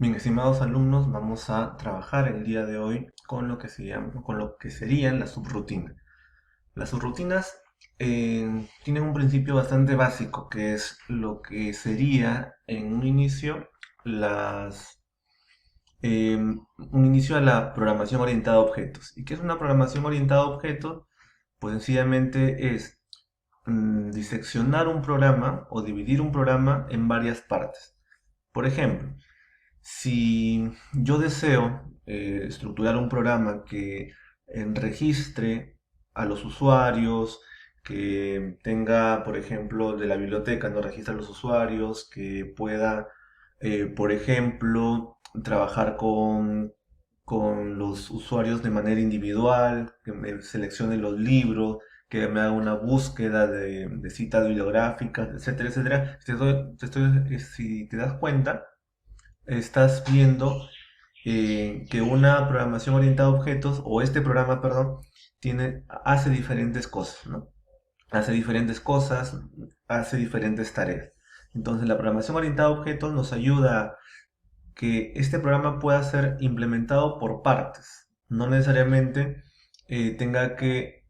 Bien, estimados alumnos, vamos a trabajar el día de hoy con lo que serían las subrutinas. Las subrutinas tienen un principio bastante básico, que es lo que sería en un inicio un inicio a la programación orientada a objetos. ¿Y qué es una programación orientada a objetos? Pues sencillamente es diseccionar un programa o dividir un programa en varias partes. Por ejemplo, si yo deseo estructurar un programa que registre a los usuarios, que tenga, por ejemplo, de la biblioteca, no registra a los usuarios, que pueda, por ejemplo, trabajar con los usuarios de manera individual, que me seleccione los libros, que me haga una búsqueda de citas bibliográficas, etcétera, etcétera. Si te das cuenta, estás viendo que una programación orientada a objetos, o este programa, perdón, hace diferentes cosas, ¿no? Hace diferentes cosas, hace diferentes tareas. Entonces, la programación orientada a objetos nos ayuda a que este programa pueda ser implementado por partes. No necesariamente tenga que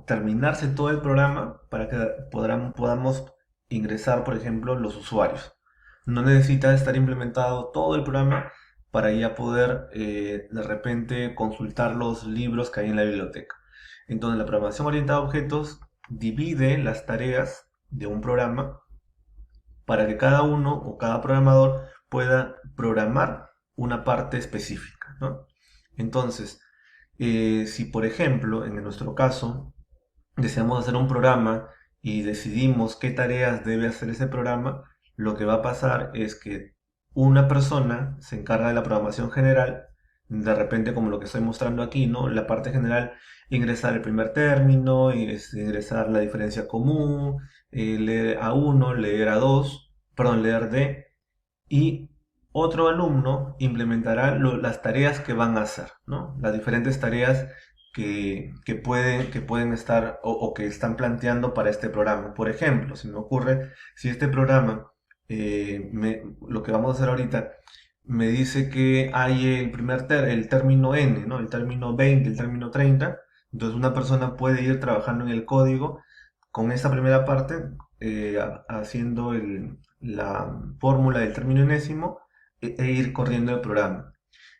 terminarse todo el programa para que podamos ingresar, por ejemplo, los usuarios. No necesita estar implementado todo el programa para ya poder de repente consultar los libros que hay en la biblioteca. Entonces, la programación orientada a objetos divide las tareas de un programa para que cada uno o cada programador pueda programar una parte específica, ¿no? Entonces, si por ejemplo, en nuestro caso, deseamos hacer un programa y decidimos qué tareas debe hacer ese programa, lo que va a pasar es que una persona se encarga de la programación general, de repente como lo que estoy mostrando aquí, ¿no? La parte general, ingresar el primer término, ingresar la diferencia común, leer A1, leer A2, perdón, leer D, y otro alumno implementará las tareas que van a hacer, ¿no? Las diferentes tareas que pueden estar o que están planteando para este programa. Por ejemplo, se me ocurre, si este programa, lo que vamos a hacer ahorita, me dice que hay el término n, ¿no? El término 20, el término 30, entonces una persona puede ir trabajando en el código con esta primera parte, haciendo la fórmula del término enésimo e ir corriendo el programa.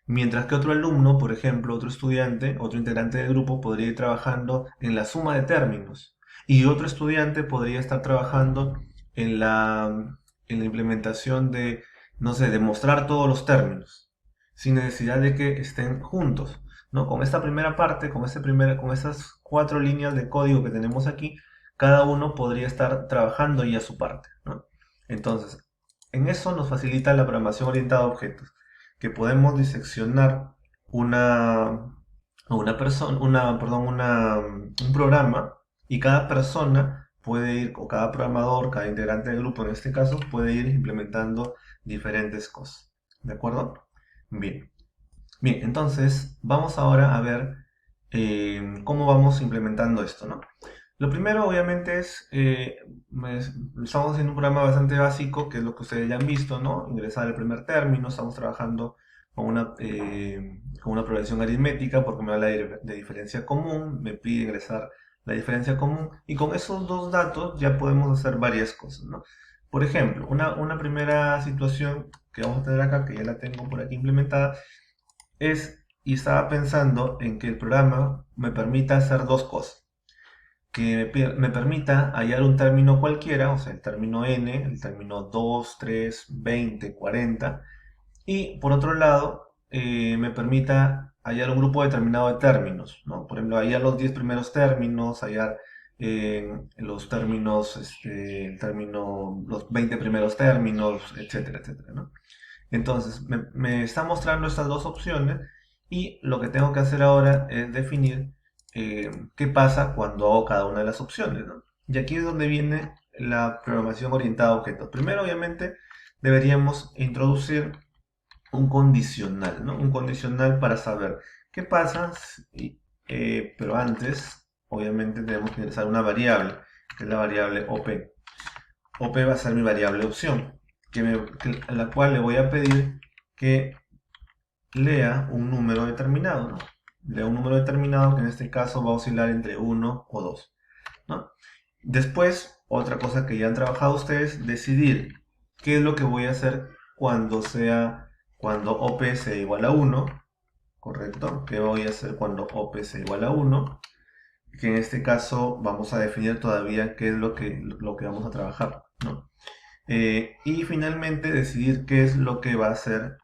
Mientras que otro alumno, por ejemplo, otro estudiante, otro integrante del grupo, podría ir trabajando en la suma de términos. Y otro estudiante podría estar trabajando en la implementación de, no sé, de mostrar todos los términos, sin necesidad de que estén juntos, ¿no? Con esta primera parte, con esas 4 líneas de código que tenemos aquí, cada uno podría estar trabajando ya su parte, ¿no? Entonces, en eso nos facilita la programación orientada a objetos, que podemos diseccionar una, una persona, perdón, un programa, y cada persona puede ir, o cada programador, cada integrante del grupo en este caso, puede ir implementando diferentes cosas. ¿De acuerdo? Bien. Bien, entonces vamos ahora a ver cómo vamos implementando esto, ¿no? Lo primero, obviamente, estamos haciendo un programa bastante básico, que es lo que ustedes ya han visto, ¿no? Ingresar el primer término, estamos trabajando con una progresión aritmética, porque me habla de diferencia común, me pide ingresar la diferencia común, y con esos dos datos ya podemos hacer varias cosas, ¿no? Por ejemplo, una primera situación que vamos a tener acá, que ya la tengo por aquí implementada, y estaba pensando en que el programa me permita hacer dos cosas. Que me permita hallar un término cualquiera, o sea, el término n, el término 2, 3, 20, 40, y por otro lado, me permita hallar un grupo determinado de términos, ¿no? Por ejemplo, hallar los 10 primeros términos, hallar los términos, los 20 primeros términos, etcétera, etcétera, ¿no? Entonces, me está mostrando estas dos opciones, y lo que tengo que hacer ahora es definir qué pasa cuando hago cada una de las opciones, ¿no? Y aquí es donde viene la programación orientada a objetos. Primero, obviamente, deberíamos introducir un condicional, ¿no? Un condicional para saber qué pasa, pero antes, obviamente, tenemos que ingresar una variable, que es la variable OP. OP va a ser mi variable opción, a la cual le voy a pedir que lea un número determinado, ¿no? Lea un número determinado que en este caso va a oscilar entre 1 o 2, ¿no? Después, otra cosa que ya han trabajado ustedes, decidir qué es lo que voy a hacer cuando OP sea igual a 1, ¿correcto? ¿Qué voy a hacer cuando OP sea igual a 1? Que en este caso vamos a definir todavía qué es lo que vamos a trabajar, ¿no? Y finalmente decidir qué es lo que va a hacer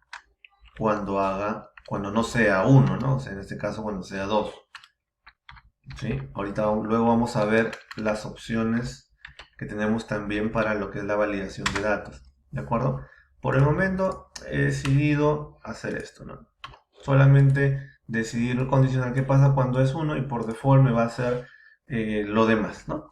cuando no sea 1, ¿no? O sea, en este caso cuando sea 2. ¿Sí? Luego vamos a ver las opciones que tenemos también para lo que es la validación de datos, ¿de acuerdo? Por el momento he decidido hacer esto, ¿no? Solamente decidir el condicional que pasa cuando es 1 y por default me va a hacer lo demás, ¿no?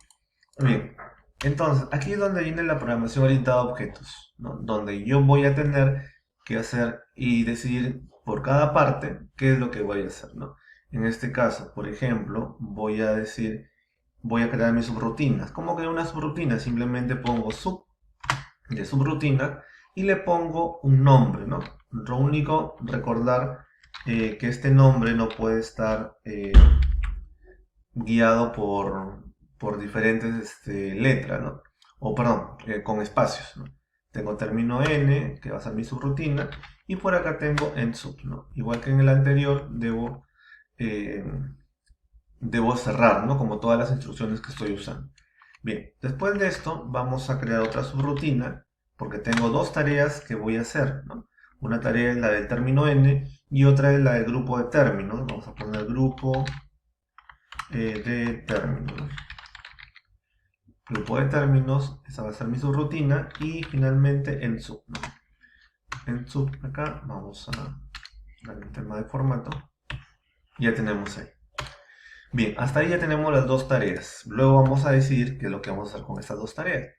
Bien, entonces aquí es donde viene la programación orientada a objetos, ¿no? Donde yo voy a tener que hacer y decidir por cada parte qué es lo que voy a hacer, ¿no? En este caso, por ejemplo, voy a crear mis subrutinas. ¿Cómo creo una subrutina? Simplemente pongo de subrutina y le pongo un nombre, ¿no? Lo único, recordar que este nombre no puede estar guiado por diferentes letras, ¿no? O perdón, con espacios, ¿no? Tengo término n, que va a ser mi subrutina, y por acá tengo en sub, ¿no? Igual que en el anterior, eh, debo cerrar, ¿no? Como todas las instrucciones que estoy usando. Bien, después de esto vamos a crear otra subrutina, porque tengo dos tareas que voy a hacer, ¿no? Una tarea es la del término n y otra es la del grupo de términos. Vamos a poner grupo de términos. Grupo de términos, esa va a ser mi subrutina. Y finalmente en sub, ¿no? En sub acá vamos a dar el tema de formato. Ya tenemos ahí. Bien, hasta ahí ya tenemos las dos tareas. Luego vamos a decidir qué es lo que vamos a hacer con estas dos tareas.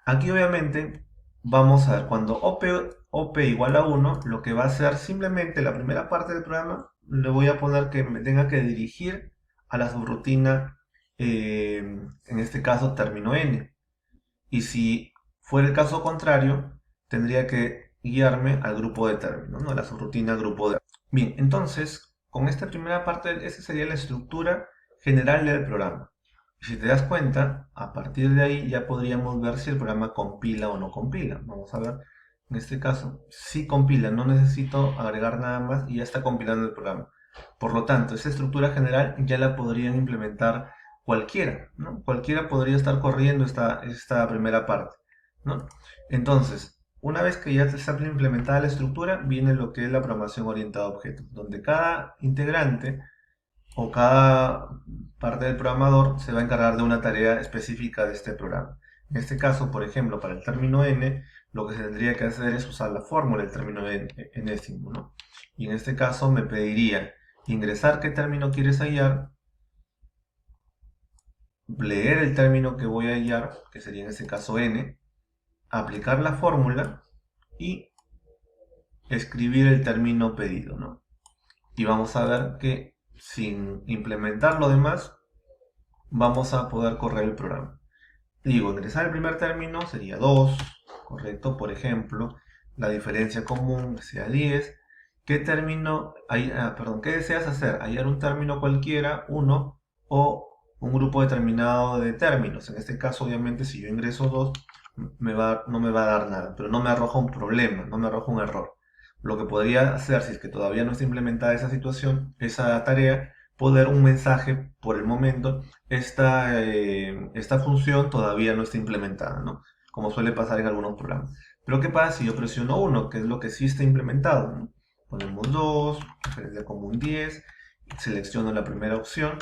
Aquí obviamente vamos a ver cuando OP igual a 1, lo que va a hacer simplemente la primera parte del programa, le voy a poner que me tenga que dirigir a la subrutina, en este caso término n. Y si fuera el caso contrario, tendría que guiarme al grupo de términos, ¿no? A la subrutina grupo de. Bien, entonces, con esta primera parte, esa sería la estructura general del programa. Y si te das cuenta, a partir de ahí ya podríamos ver si el programa compila o no compila. Vamos a ver, en este caso, sí compila, no necesito agregar nada más y ya está compilando el programa. Por lo tanto, esa estructura general ya la podrían implementar cualquiera, ¿no? Cualquiera podría estar corriendo esta primera parte, ¿no? Entonces, una vez que ya está implementada la estructura, viene lo que es la programación orientada a objetos, donde cada integrante o cada parte del programador se va a encargar de una tarea específica de este programa. En este caso, por ejemplo, para el término n, lo que se tendría que hacer es usar la fórmula del término enésimo, ¿no? Y en este caso me pediría ingresar qué término quieres hallar, leer el término que voy a hallar, que sería en este caso n, aplicar la fórmula y escribir el término pedido, ¿no? Y vamos a ver que sin implementar lo demás, vamos a poder correr el programa. Digo, ingresar el primer término sería 2, correcto. Por ejemplo, la diferencia común sea 10. ¿Qué término, qué deseas hacer? ¿Hallar un término cualquiera, 1, o un grupo determinado de términos? En este caso, obviamente, si yo ingreso 2, no me va a dar nada, pero no me arroja un problema, no me arroja un error. Lo que podría hacer, si es que todavía no está implementada esa situación, esa tarea, poder un mensaje por el momento, esta función todavía no está implementada, ¿no? Como suele pasar en algunos programas. Pero ¿qué pasa si yo presiono 1, que es lo que sí está implementado, ¿no? Ponemos 2, referencia común 10, selecciono la primera opción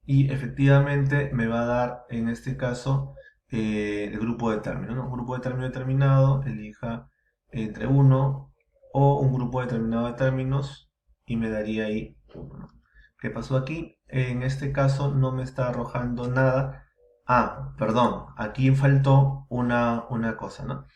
y efectivamente me va a dar en este caso el grupo de término, ¿no? Un grupo de término determinado, elija entre 1 o un grupo determinado de términos y me daría ahí 1, ¿no? ¿Qué pasó aquí? En este caso no me está arrojando nada. Ah, perdón, aquí faltó una cosa, ¿no?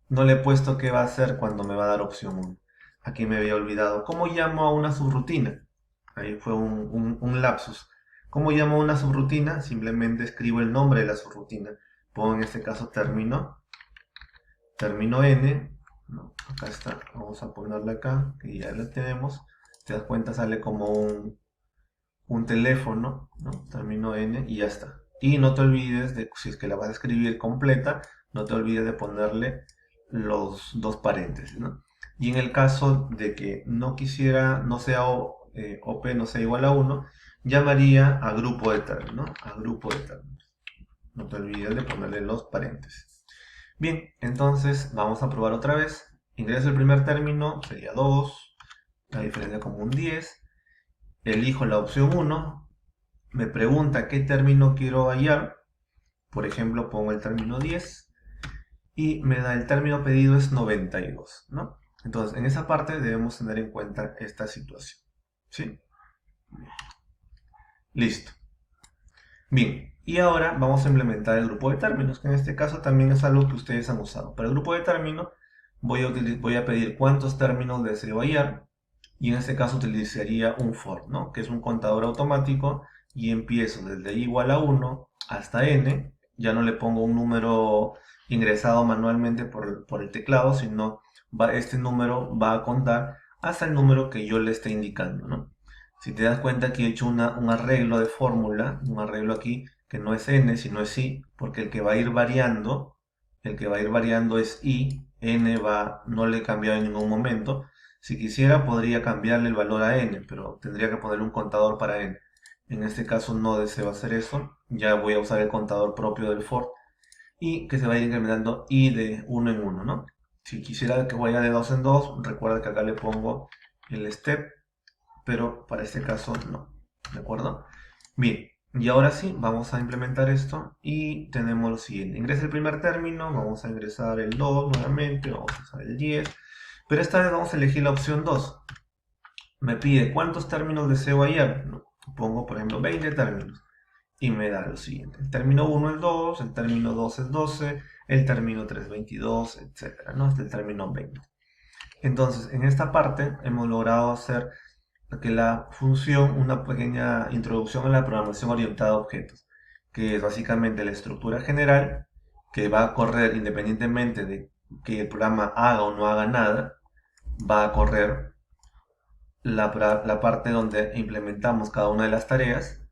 No le he puesto qué va a hacer cuando me va a dar opción 1. Aquí me había olvidado. ¿Cómo llamo a una subrutina? Ahí fue un lapsus. ¿Cómo llamo a una subrutina? Simplemente escribo el nombre de la subrutina. Pongo en este caso término n, ¿no? Acá está, vamos a ponerla acá, que ya la tenemos. Te das cuenta, sale como un teléfono, ¿no? Término N y ya está. Y no te olvides de, si es que la vas a escribir completa, no te olvides de ponerle los dos paréntesis, ¿no? Y en el caso de que no quisiera, no sea OP no sea igual a 1, llamaría a grupo de términos, ¿no? A grupo de términos. No te olvides de ponerle los paréntesis. Bien, entonces vamos a probar otra vez. Ingreso el primer término, sería 2, la diferencia como un 10. Elijo la opción 1, me pregunta qué término quiero hallar. Por ejemplo, pongo el término 10 y me da el término pedido es 92, ¿no? Entonces, en esa parte debemos tener en cuenta esta situación. ¿Sí? Listo. Bien, y ahora vamos a implementar el grupo de términos, que en este caso también es algo que ustedes han usado. Para el grupo de términos voy a pedir cuántos términos deseo hallar, y en este caso utilizaría un for, ¿no? Que es un contador automático, y empiezo desde i igual a 1 hasta n. Ya no le pongo un número ingresado manualmente por el teclado, sino este número va a contar hasta el número que yo le esté indicando, ¿no? Si te das cuenta que he hecho un arreglo de fórmula, un arreglo aquí que no es n, sino es i, porque el que va a ir variando, es i, n no le he cambiado en ningún momento. Si quisiera podría cambiarle el valor a n, pero tendría que ponerle un contador para n. En este caso no deseo hacer eso, ya voy a usar el contador propio del for y que se vaya incrementando i de 1 en 1, ¿no? Si quisiera que vaya de 2 en 2, recuerda que acá le pongo el step, pero para este caso no, ¿de acuerdo? Bien, y ahora sí, vamos a implementar esto y tenemos lo siguiente. Ingresa el primer término, vamos a ingresar el 2 nuevamente, vamos a usar el 10, pero esta vez vamos a elegir la opción 2. Me pide cuántos términos deseo hallar. Pongo, por ejemplo, 20 términos y me da lo siguiente. El término 1 es 2, el término 2 es 12, el término 3 es 22, etc., ¿no? Hasta el término 20. Entonces, en esta parte hemos logrado hacer que la función, una pequeña introducción a la programación orientada a objetos, que es básicamente la estructura general que va a correr independientemente de que el programa haga o no haga nada, va a correr la parte donde implementamos cada una de las tareas.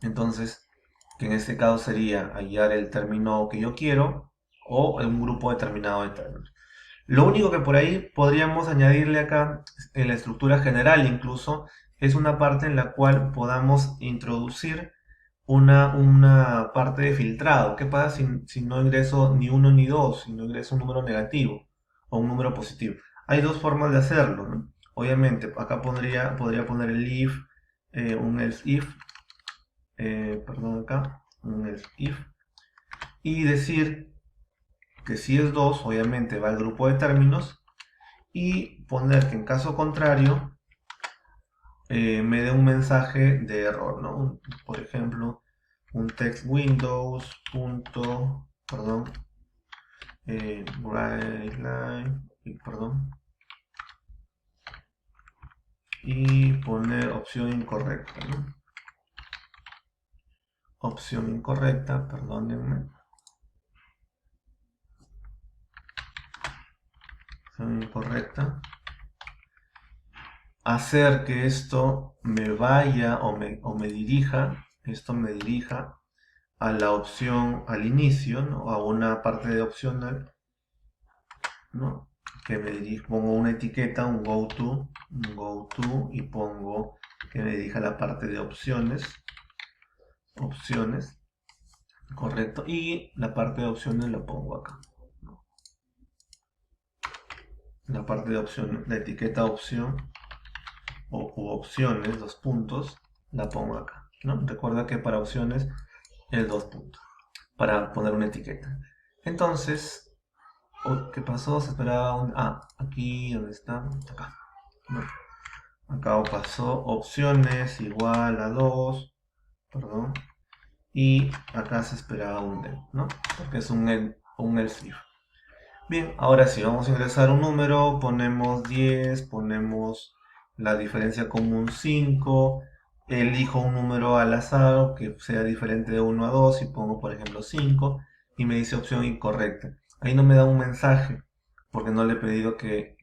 Entonces, que en este caso sería hallar el término que yo quiero o un grupo determinado de términos. Lo único que por ahí podríamos añadirle acá en la estructura general incluso es una parte en la cual podamos introducir una parte de filtrado. ¿Qué pasa si no ingreso ni 1 ni 2, si no ingreso un número negativo o un número positivo? Hay dos formas de hacerlo, ¿no? Obviamente, acá podría poner el if, un else if, acá, un else if, y decir que si es 2, obviamente va al grupo de términos, y poner que en caso contrario me dé un mensaje de error, ¿no? Por ejemplo, un text windows punto, perdón, brightline, perdón, y poner opción incorrecta, ¿no? Opción incorrecta, perdónenme. Opción incorrecta. Hacer que esto me vaya o me dirija, esto me dirija a la opción al inicio, ¿no? A una parte de opcional, ¿no? Que me dirija, pongo una etiqueta, un go to, y pongo que me dirija a la parte de opciones, correcto, y la parte de opciones la pongo acá, ¿no? La parte de opciones, la etiqueta opción u opciones, dos puntos, la pongo acá, ¿no? Recuerda que para opciones es dos puntos, para poner una etiqueta. Entonces, ¿qué pasó? Se esperaba un... Ah, aquí, ¿dónde está? Acá, ¿no? Acá pasó opciones igual a 2, perdón, y acá se esperaba un del, ¿no? Porque es un else if. Bien, ahora sí, vamos a ingresar un número, ponemos 10, ponemos la diferencia común 5, elijo un número al azar que sea diferente de 1 a 2 y pongo por ejemplo 5 y me dice opción incorrecta. Ahí no me da un mensaje porque no le he pedido que